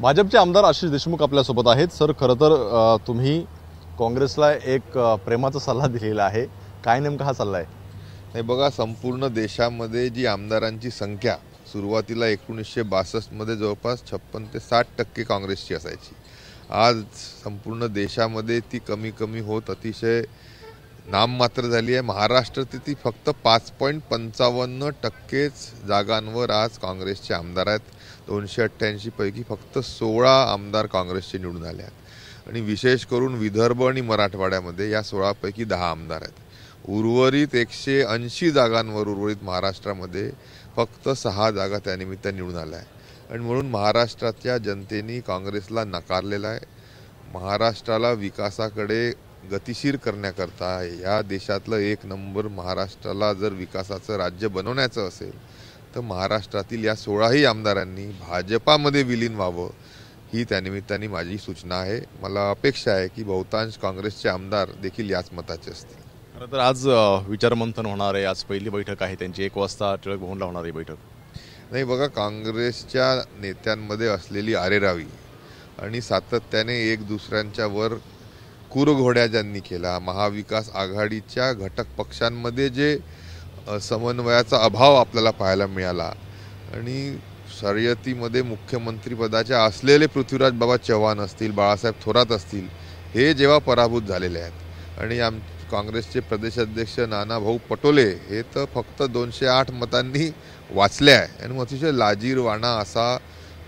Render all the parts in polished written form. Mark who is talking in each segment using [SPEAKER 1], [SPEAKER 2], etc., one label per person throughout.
[SPEAKER 1] भाजपचे आमदार आशिष देशमुख आपल्यासोबत आहेत। सर, खरं तर तुम्ही काँग्रेसला एक प्रेमाचा सल्ला दिलेला आहे, काय नेमका हा सल्ला आहे?
[SPEAKER 2] नाही बघा, संपूर्ण देशामध्ये जी आमदारांची संख्या सुरुवातीला 1962 मध्ये जवळपास 56 ते 60% काँग्रेसची असायची। आज संपूर्ण देशामध्ये ती कमी कमी होत अतिशय नाममात्र झाली आहे। महाराष्ट्रात ती फक्त 5.55% जागांवर आज काँग्रेसचे आमदार आहेत। 288 पैकी फक्त 16 आमदार काँग्रेसचे निवडून आले आहेत आणि विशेष करून विदर्भ आणि मराठवाड्यामध्ये या 16 पैकी 10 आमदार आहेत। उर्वरित 180 जागांवर उर्वरित महाराष्ट्रामध्ये फक्त 6 जागा त्यानिमित्ताने निवडून आल्या आहेत आणि म्हणून महाराष्ट्राच्या जनतेने काँग्रेसला नकारलेला आहे। महाराष्ट्राला विकासाकडे गतिशीर करण्याकरता या देशातलं एक नंबर महाराष्ट्राला जर विकासाचं राज्य बनवण्याचं असेल तर महाराष्ट्रातील या 16ही आमदारांनी भाजपामध्ये विलीन व्हावं ही त्यानिमित्ताने माझी सूचना आहे। मला अपेक्षा आहे की बहुतांश काँग्रेसचे आमदार देखील याच मताचे असतील।
[SPEAKER 1] खरं तर आज विचारमंथन होणार आहे, आज पहिली बैठक आहे त्यांची, 1 वाजता टिळक भवनला होणार आहे बैठक।
[SPEAKER 2] नाही बघा, काँग्रेसच्या नेत्यांमध्ये असलेली आरेरावी आणि सातत्याने एक दुसऱ्यांच्या वर कुरघोड्या ज्यांनी केला, महाविकास आघाडीच्या घटक पक्षांमध्ये जे समन्वयाचा अभाव आपल्याला पाहायला मिळाला आणि शर्यतीमध्ये मुख्यमंत्रीपदाच्या असलेले पृथ्वीराज बाबा चव्हाण असतील, बाळासाहेब थोरात असतील, हे जेव्हा पराभूत झालेले आहेत आणि काँग्रेसचे प्रदेशाध्यक्ष नानाभाऊ पटोले हे तर फक्त 208 मतांनी वाचले आहे आणि अतिशय लाजीरवाणा असा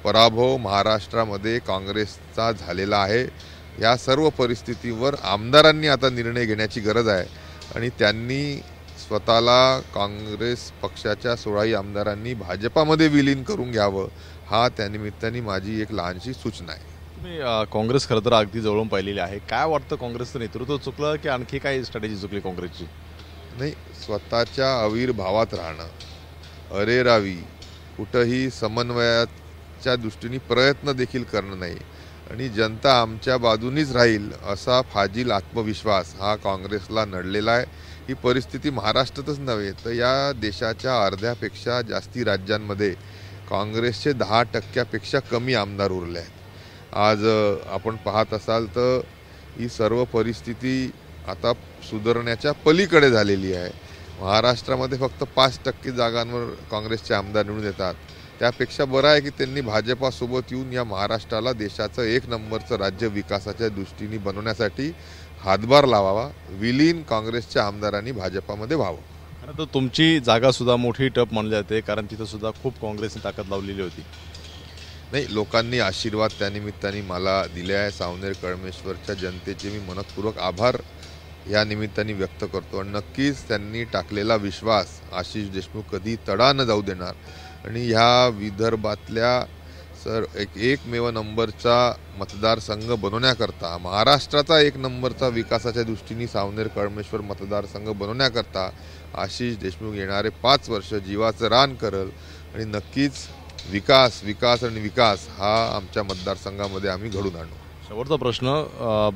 [SPEAKER 2] पराभव महाराष्ट्रामध्ये काँग्रेसचा झालेला आहे। या सर्व परिस्थितीवर आमदारांनी आता निर्णय घेण्याची गरज आहे आणि त्यांनी स्वतःला काँग्रेस पक्षाच्या 16ही आमदारांनी भाजपामध्ये विलीन करून घ्यावं हा त्यानिमित्ताने माझी एक लहानशी सूचना आहे।
[SPEAKER 1] तुम्ही काँग्रेस खरं तर अगदी जवळून पाहिलेली आहे, काय वाटतं, काँग्रेसचं नेतृत्व चुकलं की आणखी काय स्ट्रॅटेजी चुकली काँग्रेसची?
[SPEAKER 2] नाही, स्वतःच्या आविर्भावात राहणं, अरेरावी, कुठंही समन्वयाच्या दृष्टीने प्रयत्न देखील करणं नाही आणि जनता आमच्या बाजूनीच राहील असा फाजील आत्मविश्वास हा काँग्रेसला नडलेला आहे। ही परिस्थिती महाराष्ट्रातच नव्हे तर या देशाच्या अर्ध्यापेक्षा जास्ती राज्यांमध्ये काँग्रेसचे 10% कमी आमदार उरले आहेत। आज आपण पाहत असाल तर ही सर्व परिस्थिती आता सुधारण्याच्या पलीकडे झालेली आहे। महाराष्ट्रामध्ये फक्त 5% जागांवर काँग्रेसचे आमदार निवडून येतात। त्यापेक्षा बरं आहे की त्यांनी भाजपासोबत येऊन या महाराष्ट्राला देशाचं एक नंबरचं राज्य विकासाच्या दृष्टीने बनवण्यासाठी हातभार लावावा। विलीन काँग्रेसच्या आमदारांनी भाजपामध्ये व्हावं।
[SPEAKER 1] खरं तर तुमची जागा सुद्धा मोठी टप मानली जाते, कारण तिथं सुद्धा खूप काँग्रेसने ताकद लावलेली होती।
[SPEAKER 2] नाही, लोकांनी आशीर्वाद त्यानिमित्ताने मला दिले आहे। सावनेर कळमेश्वरच्या जनतेचे मी मनपूर्वक आभार या निमित्ताने व्यक्त करतो आणि नक्कीच त्यांनी टाकलेला विश्वास आशिष देशमुख कधी तडा न जाऊ देणार आणि ह्या विदर्भातल्या एकमेव नंबरचा मतदारसंघ बनवण्याकरता, महाराष्ट्राचा 1 नंबरचा विकासाच्या दृष्टीने सावनेर कळमेश्वर मतदारसंघ बनवण्याकरता आशिष देशमुख येणारे 5 वर्ष जीवाचं रान करल आणि नक्कीच विकास विकास आणि विकास हा आमच्या मतदारसंघामध्ये आम्ही घडून आणू।
[SPEAKER 1] शेवटचा प्रश्न,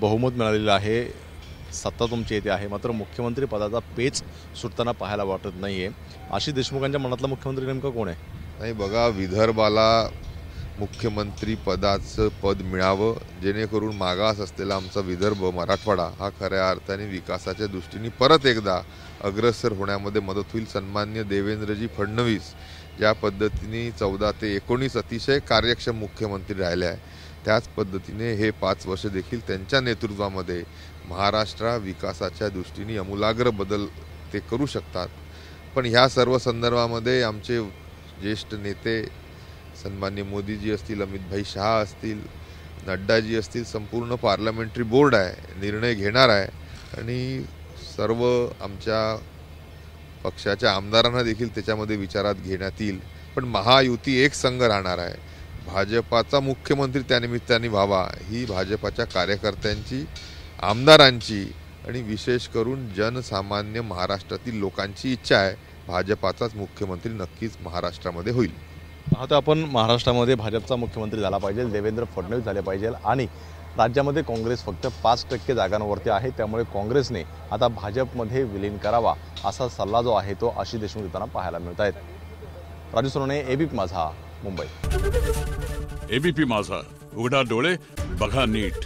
[SPEAKER 1] बहुमत मिळालेलं आहे, सत्ता तुमची येते आहे, मात्र मुख्यमंत्री पदाचा पेच सुटताना पाहायला वाटत नाहीये। आशिष देशमुखांच्या मनातला मुख्यमंत्री नेमका कोण आहे?
[SPEAKER 2] नाही बघा, विदर्भाला मुख्यमंत्री पदाचं पद मिळावं जेणेकरून मागास असलेला आमचा विदर्भ मराठवाडा हा खऱ्या अर्थाने विकासाच्या दृष्टीने परत एकदा अग्रसर होण्यामध्ये मदत होईल। सन्मान्य देवेंद्रजी फडणवीस ज्या पद्धतीने 14 ते 19 अतिशय कार्यक्षम मुख्यमंत्री राहिले आहे, त्याच पद्धतीने हे 5 वर्ष देखील त्यांच्या नेतृत्वामध्ये महाराष्ट्र विकासाच्या दृष्टीने अमूलाग्र बदल ते करू शकतात। पण ह्या सर्व संदर्भामध्ये आमचे ज्येष्ठ नेते सन्मान्य मोदीजी असतील, अमित शहा असतील, नड्डाजी असतील, संपूर्ण पार्लमेंटरी बोर्ड आहे, निर्णय घेणार आहे आणि सर्व आमच्या पक्षाच्या आमदारांना देखील त्याच्यामध्ये विचारात घेण्यात येईल। पण महायुती एक संघ राहणार आहे। भाजपाचा मुख्यमंत्री त्यानिमित्ताने व्हावा ही भाजपाच्या कार्यकर्त्यांची, आमदारांची आणि विशेष करून जनसामान्य महाराष्ट्रातील लोकांची इच्छा आहे। भाजपाचाच मुख्यमंत्री नक्कीच महाराष्ट्रामध्ये होईल।
[SPEAKER 1] आता आपण महाराष्ट्रामध्ये भाजपचा मुख्यमंत्री झाला पाहिजे, देवेंद्र फडणवीस झाले पाहिजे आणि राज्यामध्ये काँग्रेस फक्त 5% जागांवरती आहे, त्यामुळे काँग्रेसने आता भाजपमध्ये विलीन करावा असा सल्ला जो आहे तो आशिष देशमुख देताना पाहायला मिळत आहेत। राजू सोनवणे, एबीपी माझा, मुंबई।
[SPEAKER 3] एबीपी माझा, उघडा डोळे बघा नीट.